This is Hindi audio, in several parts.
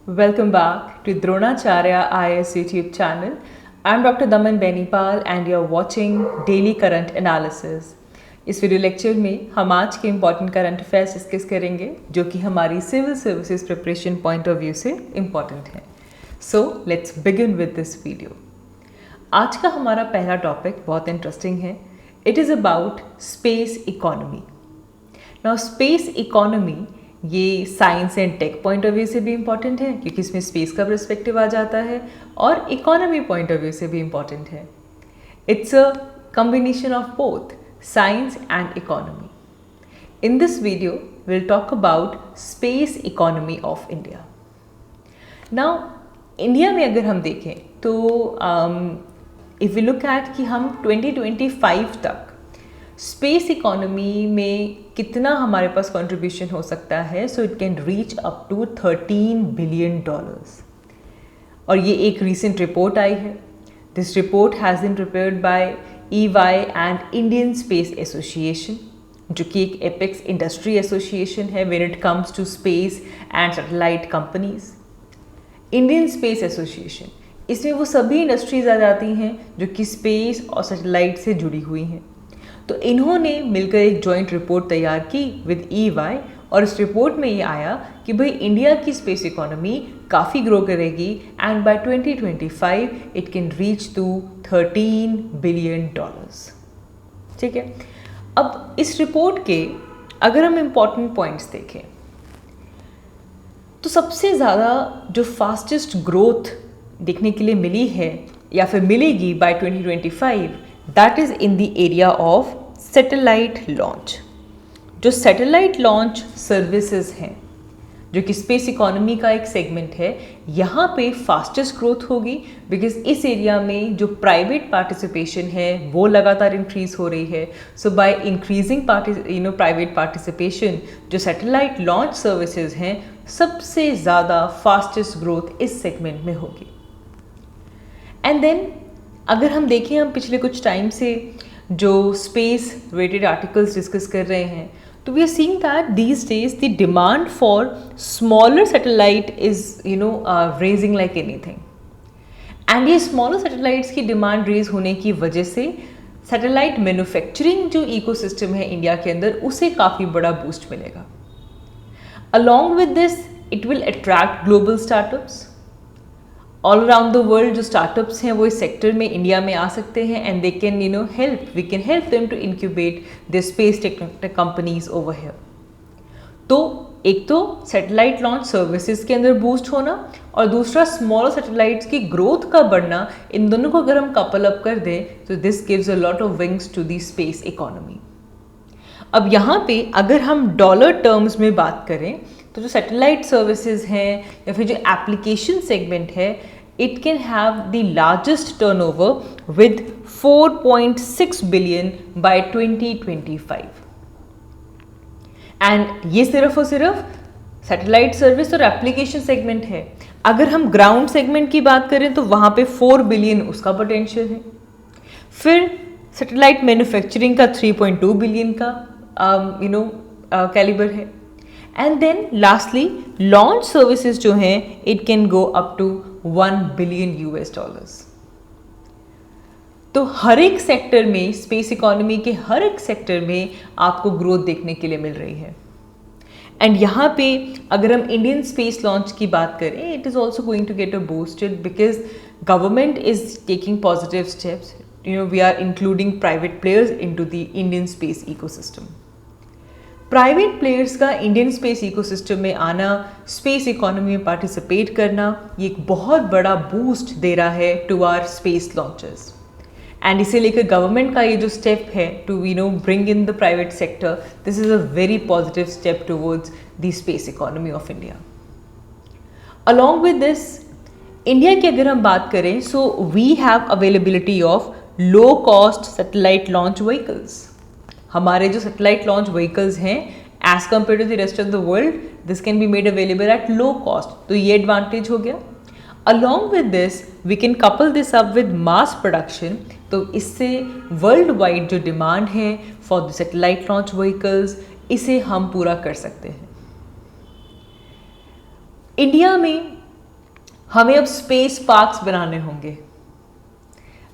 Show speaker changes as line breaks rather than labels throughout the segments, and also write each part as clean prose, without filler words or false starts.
Welcome back to Dronacharya IAS YouTube channel. I'm Dr. Daman Benipal and you're watching Daily Current Analysis. इस वीडियो लेक्चर में हम आज के इम्पॉर्टेंट करंट अफेयर्स डिस्कस करेंगे जो कि हमारी civil services preparation point of view से इम्पॉर्टेंट है. So let's begin with this video. आज का हमारा पहला टॉपिक बहुत इंटरेस्टिंग है. It is about space economy. Now space economy ये science and tech point of view से भी इम्पॉर्टेंट है क्योंकि इसमें स्पेस का पर्सपेक्टिव आ जाता है और इकोनॉमी पॉइंट ऑफ व्यू से भी इम्पॉर्टेंट है. It's a combination of both science and economy. In this video, we'll talk about space economy of India. Now, India में अगर हम देखें तो if we look at कि हम 2025 तक स्पेस इकोनॉमी में कितना हमारे पास कंट्रीब्यूशन हो सकता है, so it can reach up to $13 billion. और ये एक रिसेंट रिपोर्ट आई है. This report has been prepared by EY and Indian Space Association जो कि एक एपेक्स इंडस्ट्री एसोसिएशन है when it comes to space and satellite companies. Indian Space Association, इसमें वो सभी इंडस्ट्रीज आ जाती हैं जो कि स्पेस और सैटेलाइट से जुड़ी हुई हैं. तो इन्होंने मिलकर एक जॉइंट रिपोर्ट तैयार की विद EY और इस रिपोर्ट में ये आया कि भाई इंडिया की स्पेस इकोनॉमी काफ़ी ग्रो करेगी and by 2025 it can reach to $13 billion. ठीक है. अब इस रिपोर्ट के अगर हम इम्पॉर्टेंट पॉइंट्स देखें तो सबसे ज़्यादा जो फास्टेस्ट ग्रोथ देखने के लिए मिली है या फिर मिलेगी by 2025 that is in the area of satellite launch. जो सैटेलाइट लॉन्च सर्विसेज हैं जो कि स्पेस इकोनॉमी का एक सेगमेंट है, यहाँ पे फास्टेस्ट ग्रोथ होगी बिकॉज इस एरिया में जो प्राइवेट पार्टिसिपेशन है वो लगातार इंक्रीज हो रही है. सो बाय इंक्रीजिंग प्राइवेट पार्टिसिपेशन जो सैटेलाइट लॉन्च सर्विसेज हैं सबसे ज़्यादा फास्टेस्ट ग्रोथ इस सेगमेंट में होगी. एंड देन अगर हम देखें, हम पिछले कुछ टाइम से जो स्पेस रिलेटेड आर्टिकल्स डिस्कस कर रहे हैं तो we are seeing that these days the demand for smaller satellite is raising like anything. and ये smaller satellites की demand raise होने की वजह से satellite manufacturing जो ecosystem है इंडिया के अंदर उसे काफ़ी बड़ा boost मिलेगा. along with this it will attract global startups. All around the world जो स्टार्टअप्स हैं वो इस सेक्टर में इंडिया में आ सकते हैं and they can we can help them to incubate the space tech companies over here. तो एक तो सैटेलाइट लॉन्च सर्विसेज के अंदर बूस्ट होना और दूसरा स्मॉल सैटेलाइट्स की ग्रोथ का बढ़ना, इन दोनों को अगर हम कपल अप कर दें तो this gives a lot of wings to the space economy. अब यहाँ पे अगर हम डॉलर टर्म्स में बात करें तो जो सैटेलाइट सर्विसेज हैं या फिर जो एप्लीकेशन सेगमेंट है it can have the largest turnover with 4.6 billion bye 2025. And ये सिर्फ और सिर्फ सैटेलाइट सर्विस और एप्लीकेशन सेगमेंट है. अगर हम ग्राउंड सेगमेंट की बात करें तो वहाँ पे 4 बिलियन उसका पोटेंशियल है. फिर सैटेलाइट मैन्युफैक्चरिंग का 3.2 बिलियन का कैलिबर है. And then lastly launch services जो हैं it can go up to $1 billion. तो हर एक सेक्टर में, स्पेस इकोनॉमी के हर एक सेक्टर में आपको ग्रोथ देखने के लिए मिल रही है. एंड यहाँ पे अगर हम इंडियन स्पेस लॉन्च की बात करें it is also going to get a boosted because government is taking positive steps. We are including private players into the Indian space ecosystem. Private players का इंडियन स्पेस इकोसिस्टम में आना, स्पेस इकोनॉमी में पार्टिसिपेट करना, ये एक बहुत बड़ा बूस्ट दे रहा है to our space launchers. And इसे लेकर गवर्नमेंट का ये जो स्टेप है to bring in the private sector, this is a very positive step towards the space economy of India. Along with this India की अगर हम बात करें so we have availability of low cost satellite launch vehicles. हमारे जो सैटेलाइट लॉन्च व्हीकल्स हैं as compare to the rest of the world this can be made available at low cost. तो ये एडवांटेज हो गया. Along with this we can couple this up with mass production. तो इससे वर्ल्ड वाइड जो डिमांड है for the satellite launch vehicles इसे हम पूरा कर सकते हैं. इंडिया में हमें अब स्पेस पार्क्स बनाने होंगे।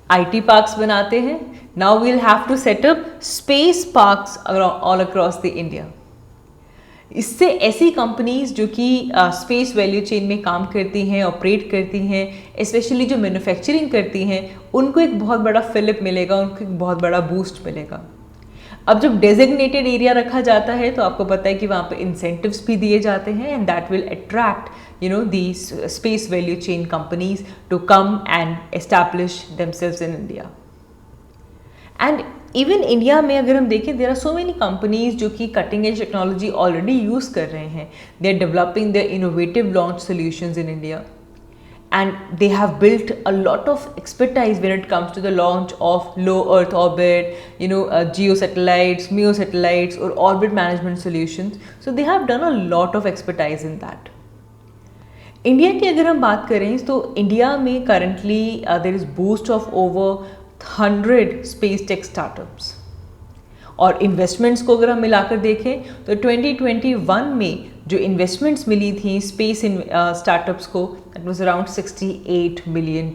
आईटी पार्क्स बनाते हैं, now we'll have to set up space parks all across the India. इससे ऐसी कंपनीज जो कि स्पेस वैल्यू चेन में काम करती हैं, ऑपरेट करती हैं, स्पेशली जो मैन्युफैक्चरिंग करती हैं, उनको एक बहुत बड़ा फिलिप मिलेगा, उनको एक बहुत बड़ा बूस्ट मिलेगा। अब जब डेजिग्नेटेड एरिया रखा जाता है तो आपको पता है कि वहाँ पे इंसेंटिव्स भी दिए जाते हैं, and that will attract the space value chain companies to come and establish themselves in India. And even India में अगर हम देखें, there are so many companies जो कि cutting edge technology already use कर रहे हैं। They are developing their innovative launch solutions in India, and they have built a lot of expertise when it comes to the launch of low earth orbit, geo satellites, MEO satellites or orbit management solutions. So they have done a lot of expertise in that. India की अगर हम बात करें तो इंडिया में currently there is boost of over 100 space tech startups, और इन्वेस्टमेंट्स को अगर हम मिलाकर देखें तो 2021 में जो इन्वेस्टमेंट्स मिली थी स्पेस स्टार्टअप्स को, दैट वाज अराउंड $68 मिलियन।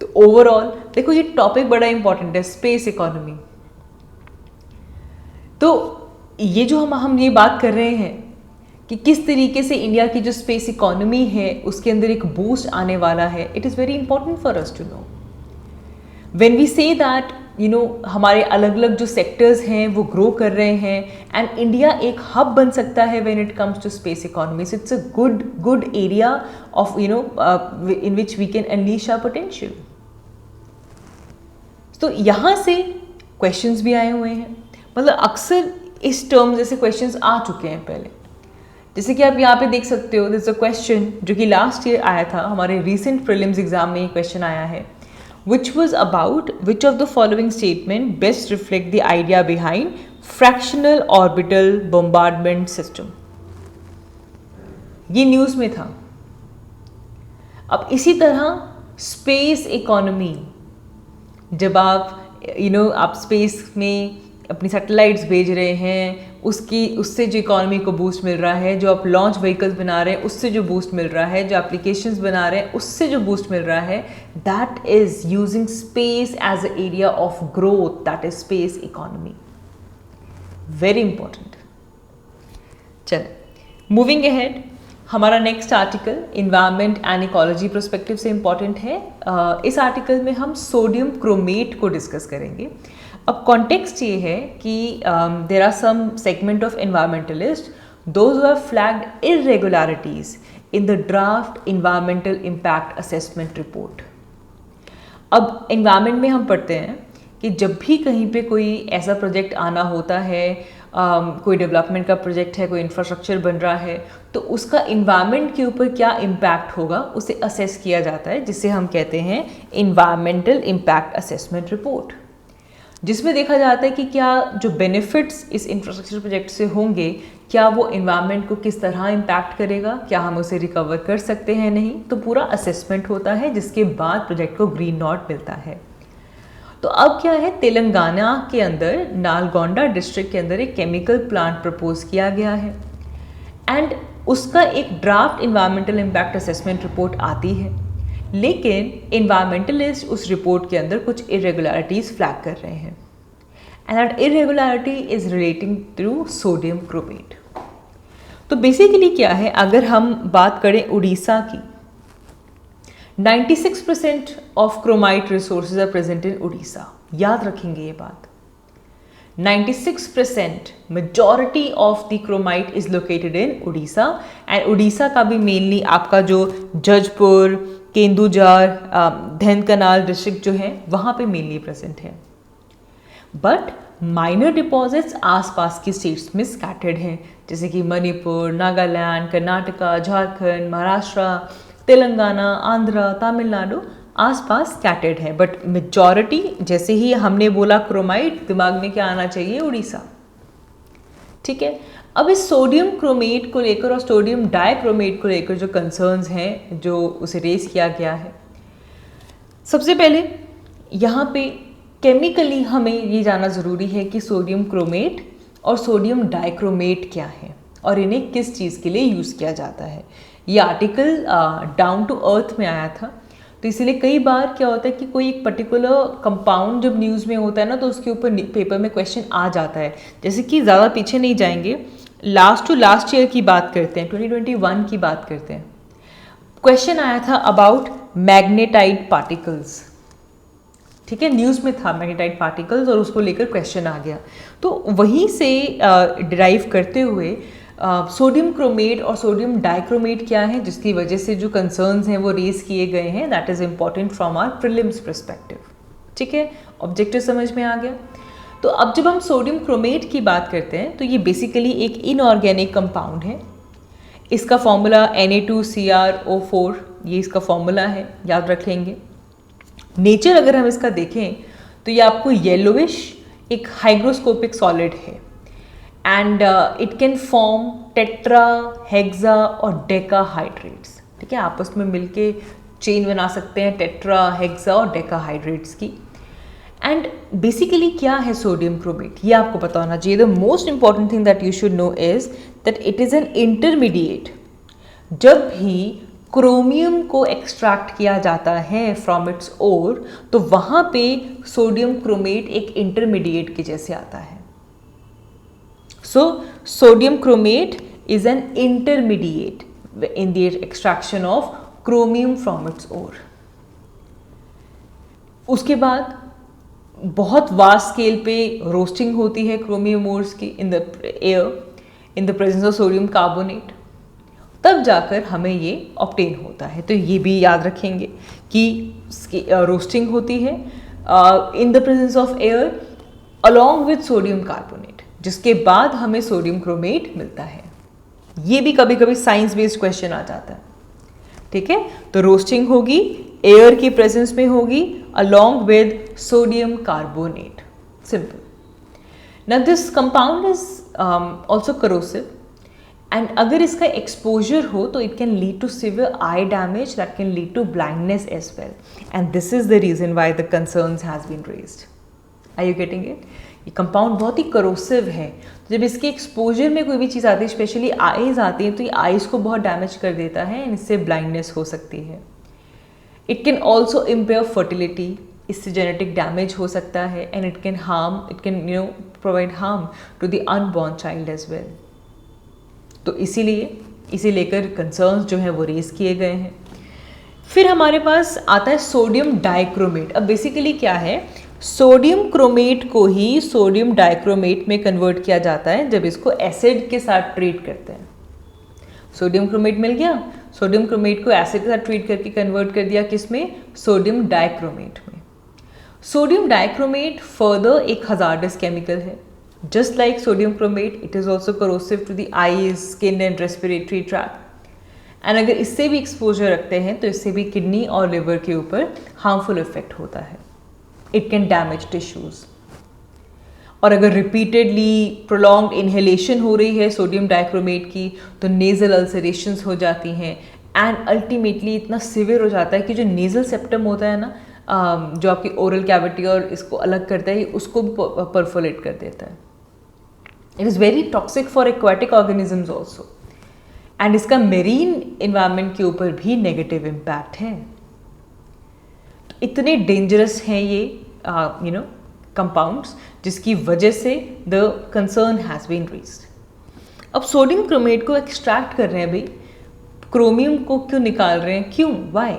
तो ओवरऑल देखो ये टॉपिक बड़ा इंपॉर्टेंट है, स्पेस इकोनॉमी। तो ये जो हम ये बात कर रहे हैं कि किस तरीके से इंडिया की जो स्पेस इकोनॉमी है उसके अंदर एक बूस्ट आने वाला है, it is very important for us to know. When we say that हमारे अलग अलग जो सेक्टर्स हैं वो ग्रो कर रहे हैं, एंड इंडिया एक हब बन सकता है when it comes to space economy. So it's a good area of in which we can unleash our potential. तो यहाँ से क्वेश्चंस भी आए हुए हैं, मतलब अक्सर इस टर्म जैसे क्वेश्चंस आ चुके हैं पहले। जैसे कि आप यहाँ पे देख सकते हो, दिस इज अ क्वेश्चन जो कि लास्ट ईयर आया था, हमारे रिसेंट प्रीलिम्स एग्जाम में ये क्वेश्चन आया है, which was about which of the following statement best reflect the idea behind fractional orbital bombardment system। ये न्यूज में था। अब इसी तरह स्पेस इकोनॉमी, जब आप स्पेस में अपनी सैटेलाइट्स भेज रहे हैं, उससे जो इकोनॉमी को बूस्ट मिल रहा है, जो आप लॉन्च व्हीकल्स बना रहे हैं उससे जो बूस्ट मिल रहा है, जो एप्लीकेशंस बना रहे हैं उससे जो बूस्ट मिल रहा है, that is using space as a area of growth, that is space economy. Very important. चलो मूविंग अहेड, हमारा next article environment and ecology perspective से इम्पॉर्टेंट है। इस आर्टिकल में हम सोडियम क्रोमेट को डिस्कस करेंगे। अब कॉन्टेक्स्ट ये है कि there are some segment of environmentalist those who have flagged irregularities in the draft environmental impact assessment report. अब एनवायरमेंट में हम पढ़ते हैं कि जब भी कहीं पे कोई ऐसा प्रोजेक्ट आना होता है, कोई डेवलपमेंट का प्रोजेक्ट है, कोई इंफ्रास्ट्रक्चर बन रहा है, तो उसका इन्वायरमेंट के ऊपर क्या इम्पैक्ट होगा उसे असेस किया जाता है, जिसे हम कहते हैं इन्वायरमेंटल इम्पैक्ट असेसमेंट रिपोर्ट, जिसमें देखा जाता है कि क्या जो बेनिफिट्स इस इंफ्रास्ट्रक्चर प्रोजेक्ट से होंगे, क्या वो इन्वायरमेंट को किस तरह इम्पैक्ट करेगा, क्या हम उसे रिकवर कर सकते हैं नहीं। तो पूरा असेसमेंट होता है, जिसके बाद प्रोजेक्ट को ग्रीन नॉट मिलता है। तो अब क्या है, तेलंगाना के अंदर नालगोंडा डिस्ट्रिक्ट के अंदर एक केमिकल प्लांट प्रपोज किया गया है, एंड उसका एक draft environmental impact assessment report आती है, लेकिन इन्वायरमेंटलिस्ट उस रिपोर्ट के अंदर कुछ इरेगुलरिटीज़ फ्लैग कर रहे हैं, and that irregularity is relating to sodium chromate. तो बेसिकली क्या है, अगर हम बात करें उड़ीसा की, 96% of chromite resources are present in Odisha. याद रखेंगे ये बात, 96% majority of the chromite is located in Odisha, and Odisha का भी मेनली आपका जो जजपुर, केंदुझर, ढेंकनाल डिस्ट्रिक्ट जो है वहाँ पे मेनली प्रेजेंट है। बट माइनर डिपॉजिट्स आसपास की स्टेट्स में स्कैटर्ड हैं, जैसे कि मणिपुर, नागालैंड, कर्नाटका, झारखंड, महाराष्ट्र, तेलंगाना, आंध्र, तमिलनाडु आसपास स्कैटर्ड है। बट मेजॉरिटी, जैसे ही हमने बोला क्रोमाइट, दिमाग में क्या आना चाहिए, उड़ीसा। ठीक है। अब इस सोडियम क्रोमेट को लेकर और सोडियम डाइक्रोमेट को लेकर जो कंसर्न्स हैं, जो उसे रेस किया गया है, सबसे पहले यहाँ पे केमिकली हमें ये जानना ज़रूरी है कि सोडियम क्रोमेट और सोडियम डाइक्रोमेट क्या है। और इन्हें किस चीज़ के लिए यूज़ किया जाता है। ये आर्टिकल डाउन टू अर्थ में आया था, तो इसीलिए कई बार क्या होता है कि कोई एक पर्टिकुलर कंपाउंड जब न्यूज़ में होता है ना, तो उसके ऊपर पेपर में क्वेश्चन आ जाता है। जैसे कि ज़्यादा पीछे नहीं जाएंगे, लास्ट टू लास्ट ईयर की बात करते हैं, 2021 की बात करते हैं। क्वेश्चन आया था अबाउट मैग्नेटाइट पार्टिकल्स, ठीक है, न्यूज़ में था मैग्नेटाइट पार्टिकल्स और उसको लेकर क्वेश्चन आ गया। तो वहीं से डिराइव करते हुए सोडियम क्रोमेट और सोडियम डाइक्रोमेट क्या है, जिसकी वजह से जो कंसर्न्स हैं वो रेज किए गए हैं, that is important from our prelims perspective. ठीक है, ऑब्जेक्टिव समझ में आ गया। तो अब जब हम सोडियम क्रोमेट की बात करते हैं तो ये बेसिकली एक इनऑर्गेनिक कंपाउंड है। इसका फॉर्मूला Na2CrO4, ये इसका फॉर्मूला है, याद रख लेंगे। नेचर अगर हम इसका देखें तो ये आपको येलोविश एक हाइग्रोस्कोपिक सॉलिड है and it can form tetra, hexa और डेकाहाइड्रेट्स। ठीक है, आपस में मिलके चेन बना सकते हैं टेट्रा, हेक्सा और डेकाहाइड्रेट्स की। एंड बेसिकली क्या है सोडियम क्रोमेट, ये आपको पता होना चाहिए। The most important thing that you should no is that it is an intermediate. जब भी क्रोमियम को एक्सट्रैक्ट किया जाता है फ्रॉम इट्स ओर, तो वहाँ पे सोडियम क्रोमेट एक इंटरमीडिएट के जैसे आता है। So sodium chromate is an intermediate in the extraction of chromium from its ore. उसके बाद बहुत वास्ट स्केल पे रोस्टिंग होती है क्रोमियम ओर्स की in the air in the presence of sodium carbonate, तब जाकर हमें ये ऑब्टेन होता है। तो ये भी याद रखेंगे कि रोस्टिंग होती है in the presence of air along with sodium carbonate, जिसके बाद हमें सोडियम क्रोमेट मिलता है। ये भी कभी कभी साइंस बेस्ड क्वेश्चन आ जाता है। ठीक है, तो रोस्टिंग होगी, एयर की प्रेजेंस में होगी along with sodium carbonate, simple. Now this compound is also corrosive and अगर इसका एक्सपोजर हो तो it can lead to severe eye damage, that can lead to blindness as well, and this is the reason why the concerns has been raised. Are you getting it? ये कंपाउंड बहुत ही करोसिव है। जब इसके एक्सपोजर में कोई भी चीज़ आती है, स्पेशली आईज आती हैं, तो ये आईज को बहुत डैमेज कर देता है एंड इससे ब्लाइंडनेस हो सकती है। It can also impair fertility, इससे जेनेटिक डैमेज हो सकता है and it can provide harm to the unborn child as well. तो इसीलिए इसे लेकर कंसर्न्स जो हैं वो रेज किए गए हैं। फिर हमारे पास आता है सोडियम डाइक्रोमेट। अब बेसिकली क्या है, सोडियम क्रोमेट को ही सोडियम डाइक्रोमेट में कन्वर्ट किया जाता है जब इसको एसिड के साथ ट्रीट करते हैं। सोडियम क्रोमेट मिल गया, सोडियम क्रोमेट को एसिड के साथ ट्रीट करके कन्वर्ट कर दिया किसमें, सोडियम डाइक्रोमेट में। सोडियम डाइक्रोमेट फर्दर एक हजार्डस केमिकल है। Just like sodium chromate, it is also corrosive to the eyes, skin and respiratory tract. And अगर इससे भी एक्सपोजर रखते हैं तो इससे भी किडनी और लिवर के ऊपर हार्मफुल इफेक्ट होता है। It can damage tissues. और अगर रिपीटेडली प्रोलॉन्ग्ड इनहेलेशन हो रही है सोडियम डाइक्रोमेट की, तो नेजल अल्सरेशंस हो जाती हैं एंड अल्टीमेटली इतना सिवियर हो जाता है कि जो नेजल सेप्टम होता है ना, जो आपकी ओरल कैविटी और इसको अलग करता है, उसको भी परफोरेट कर देता है। It is very toxic for aquatic organisms also and इसका मेरीन इन्वायरमेंट के ऊपर भी नेगेटिव इम्पैक्ट है। तो इतने डेंजरस हैं ये कंपाउंड्स, जिसकी वजह से the concern has been raised. अब सोडियम क्रोमेट को एक्सट्रैक्ट कर रहे हैं भाई, क्रोमियम को क्यों निकाल रहे हैं, क्यों, वाई?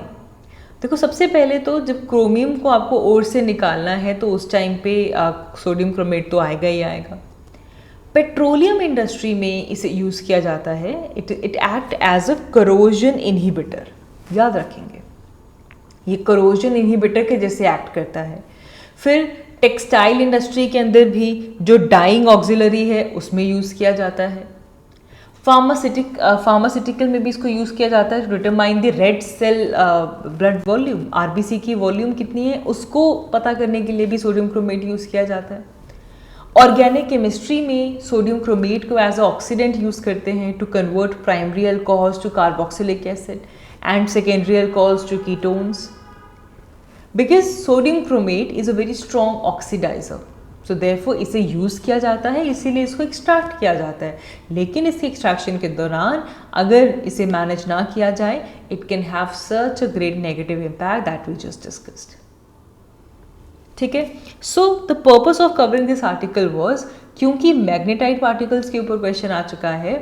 देखो, सबसे पहले तो जब क्रोमियम को आपको ओर से निकालना है तो उस टाइम पे सोडियम क्रोमेट तो आएगा ही आएगा। पेट्रोलियम इंडस्ट्री में इसे यूज़ किया जाता है। It act as a corrosion inhibitor, याद रखेंगे, ये करोजन इनहिबिटर के जैसे एक्ट करता है। फिर टेक्सटाइल इंडस्ट्री के अंदर भी जो डाइंग ऑक्सिलरी है उसमें यूज़ किया जाता है। फार्मास्यूटिकल में भी इसको यूज़ किया जाता है to determine the red cell blood volume, RBC की वॉल्यूम कितनी है उसको पता करने के लिए भी सोडियम क्रोमेट यूज़ किया जाता है। ऑर्गेनिक केमिस्ट्री में सोडियम क्रोमेट को एज अ ऑक्सीडेंट यूज़ करते हैं to convert primary alcohols to carboxylic acid and secondary alcohols to ketones, because sodium chromate is a very strong oxidizer. So therefore इसे यूज़ किया जाता है, इसीलिए इसको एक्सट्रैक्ट किया जाता है। लेकिन इसके एक्सट्रैक्शन के दौरान अगर इसे मैनेज ना किया जाए, it can have such a great negative impact that we just discussed. ठीक है, so the purpose of covering this article was, क्योंकि मैग्नेटाइट पार्टिकल्स के ऊपर क्वेश्चन आ चुका है,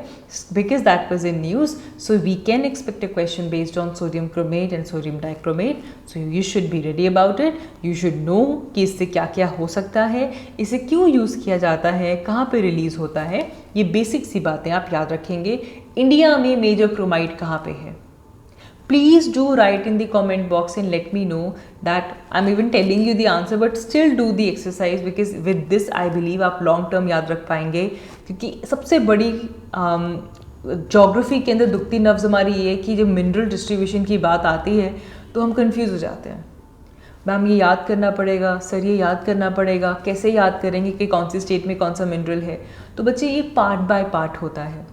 because that was in news, so we can expect a question based on sodium chromate and sodium dichromate. So you should be ready about it, you should know कि इससे क्या क्या हो सकता है, इसे क्यों यूज़ किया जाता है, कहाँ पे रिलीज होता है, ये बेसिक सी बातें आप याद रखेंगे। इंडिया में मेजर क्रोमाइट कहाँ पे है? Please do write in the comment box and let me know that I'm even telling you the answer, but still do the exercise because with this I believe आप long term याद रख पाएंगे। क्योंकि सबसे बड़ी ज्योग्राफी के अंदर दुखती नब्ज हमारी ये कि जब मिनरल डिस्ट्रीब्यूशन की बात आती है तो हम कंफ्यूज हो जाते हैं। मैम ये याद करना पड़ेगा, सर ये याद करना पड़ेगा, कैसे याद करेंगे कि कौन सी स्टेट में कौन सा मिनरल है? तो बच्चे ये पार्ट बाय पार्ट होता है।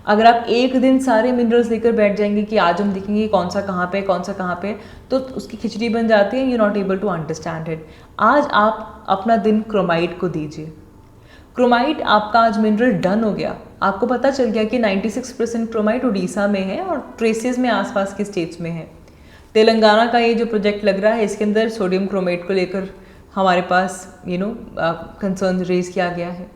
अगर आप एक दिन सारे मिनरल्स लेकर बैठ जाएंगे कि आज हम देखेंगे कौन सा कहाँ पे, कौन सा कहाँ पे, तो उसकी खिचड़ी बन जाती है, you not able to understand it. आज आप अपना दिन क्रोमाइट को दीजिए। क्रोमाइट आपका आज मिनरल डन हो गया, आपको पता चल गया कि 96% क्रोमाइट उड़ीसा में है और ट्रेसेस में आसपास के स्टेट्स में है। तेलंगाना का ये जो प्रोजेक्ट लग रहा है, इसके अंदर सोडियम क्रोमेट को लेकर हमारे पास कंसर्न रेज किया गया है।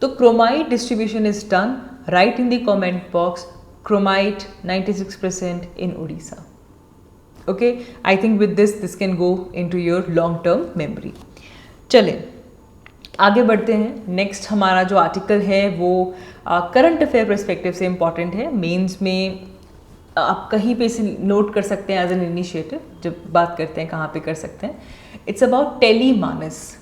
तो chromite distribution is done, write in the comment box chromite 96% in Odisha. Okay, I think with this can go into your long term memory. चलें आगे बढ़ते हैं। नेक्स्ट हमारा जो आर्टिकल है वो करंट अफेयर परस्पेक्टिव से इम्पॉर्टेंट है। मेंस में आप कहीं पे इसे नोट कर सकते हैं एज एन इनिशिएटिव, जब बात करते हैं कहाँ पे कर सकते हैं। It's about Tele-MANAS.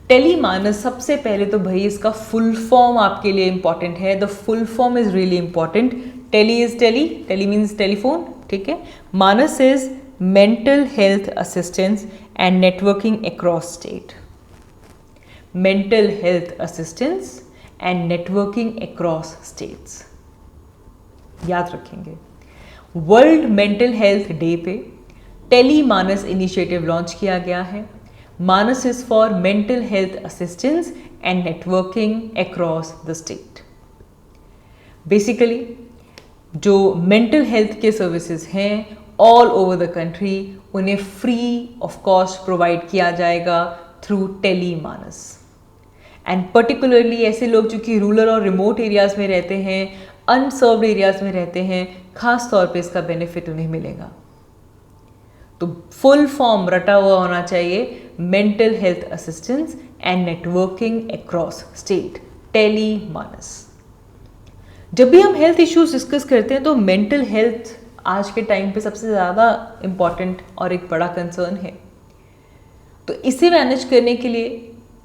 टेलीमानस, सबसे पहले तो भाई इसका फुल फॉर्म आपके लिए इंपॉर्टेंट है। The full form is really important. Tele is tele, tele means telephone, ठीक है। MANAS is mental health assistance and networking across state. Mental health assistance and networking across states, याद रखेंगे। वर्ल्ड मेंटल हेल्थ डे पे टेलीमानस इनिशिएटिव लॉन्च किया गया है। मानस is for mental health assistance and networking across the state. Basically, जो mental health के services हैं all over the country, उन्हें free of cost provide किया जाएगा through टेलीमानस। एंड पर्टिकुलरली ऐसे लोग जो कि रूरल और रिमोट एरियाज में रहते हैं, अनसर्व्ड एरियाज में रहते हैं, खास तौर पे इसका बेनिफिट उन्हें मिलेगा। तो फुल फॉर्म रटा हुआ होना चाहिए, mental health assistance and networking across state, TeleMANAS. जब भी हम हेल्थ इश्यूज डिस्कस करते हैं तो मेंटल हेल्थ आज के टाइम पे सबसे ज़्यादा इम्पॉर्टेंट और एक बड़ा कंसर्न है। तो इसे मैनेज करने के लिए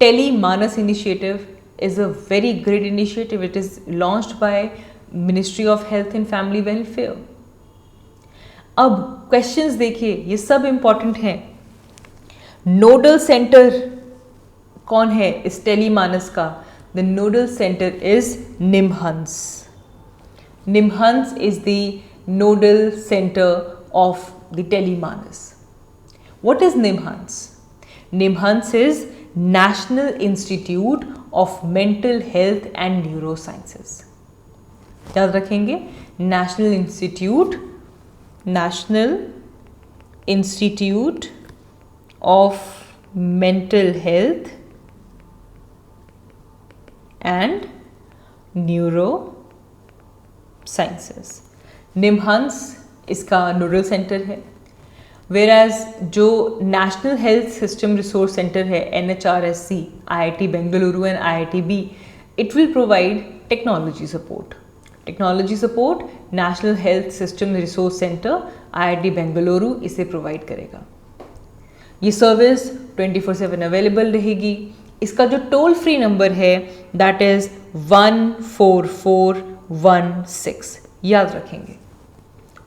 TeleMANAS initiative is a very great initiative. It is launched by ministry of health and family welfare. अब क्वेश्चंस देखिए, ये सब इंपॉर्टेंट हैं। नोडल सेंटर कौन है इस टेलीमानस का? The nodal centre is NIMHANS. NIMHANS is the nodal centre of the TeleMANAS. What is NIMHANS? NIMHANS is national institute of mental health and neuro sciences. याद रखेंगे, नेशनल इंस्टीट्यूट of mental health and neuro sciences. NIMHANS इसका नोडल सेंटर है, वेराज जो national health system resource centre है NHRSC, IIT Bengaluru and IITB, it will provide technology support. Technology support national health system resource centre IIT Bengaluru इसे प्रोवाइड करेगा। ये सर्विस 24/7 अवेलेबल रहेगी। इसका जो टोल फ्री नंबर है दैट इज 14416, याद रखेंगे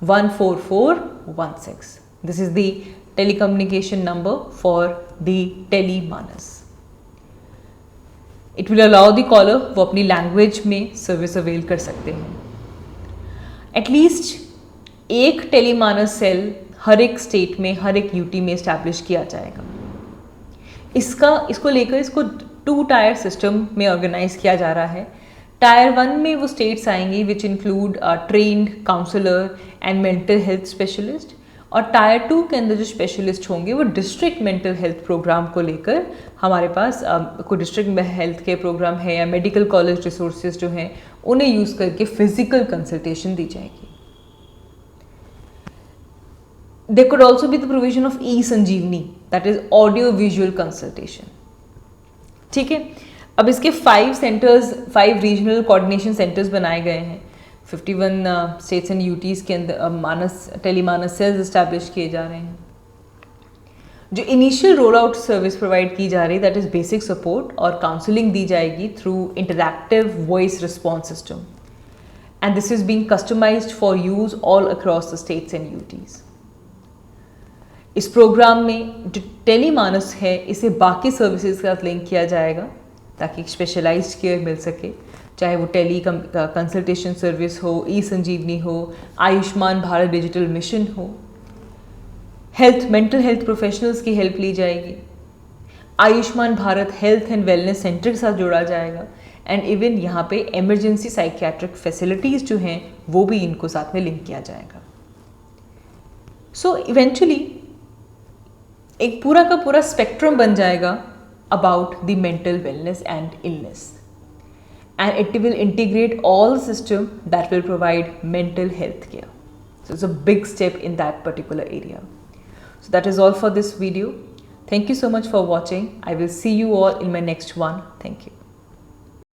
14416। This is the telecommunication number for the TeleMANAS. It will allow the caller, वो अपनी लैंग्वेज में सर्विस अवेल कर सकते हैं। एटलीस्ट एक टेलीमानस सेल हर एक स्टेट में, हर एक यूटी में इस्टेब्लिश किया जाएगा। इसको लेकर इसको 2 टायर सिस्टम में ऑर्गेनाइज किया जा रहा है। टायर 1 में वो स्टेट्स आएंगी which include trained counsellor and mental health specialist, और टायर 2 के अंदर जो स्पेशलिस्ट होंगे वो डिस्ट्रिक्ट मेंटल हेल्थ प्रोग्राम को लेकर, हमारे पास कोई डिस्ट्रिक्ट हेल्थ केयर प्रोग्राम है या मेडिकल कॉलेज रिसोर्सेज जो हैं उन्हें यूज़ करके फिजिकल कंसल्टेशन दी जाएगी। There could also be the provision of e-संजीवनी, that is audio visual consultation। ठीक है, अब इसके 5 सेंटर्स, 5 रीजनल कोऑर्डिनेशन सेंटर्स बनाए गए हैं। 51 स्टेट्स एंड यूटीज़ के अंदर टेलीमानस सेल्स इस्टेब्लिश किए जा रहे हैं। जो initial roll out service provide की जा रही, दैट इज़ बेसिक सपोर्ट और काउंसलिंग दी जाएगी through interactive voice response system, and this is being customised for use all across the states and UTs. इस प्रोग्राम में जो टेलीमानस है इसे बाकी सर्विसेज के साथ लिंक किया जाएगा ताकि स्पेशलाइज्ड केयर मिल सके, चाहे वो टेली कंसल्टेशन सर्विस हो, ई संजीवनी हो, आयुष्मान भारत डिजिटल मिशन हो, मेंटल हेल्थ प्रोफेशनल्स की हेल्प ली जाएगी, Ayushman Bharat health and wellness centre के साथ जोड़ा जाएगा, एंड इवन यहाँ पे इमरजेंसी साइकियाट्रिक फैसिलिटीज़ जो हैं वो भी इनको साथ में लिंक किया जाएगा। सो इवेंचुअली एक पूरा का पूरा स्पेक्ट्रम बन जाएगा about the mental wellness and illness, and it will integrate all system that will provide mental health care. So it's a big step in that particular area. So that is all for this video. Thank you so much for watching. I will see you all in my next one. Thank you.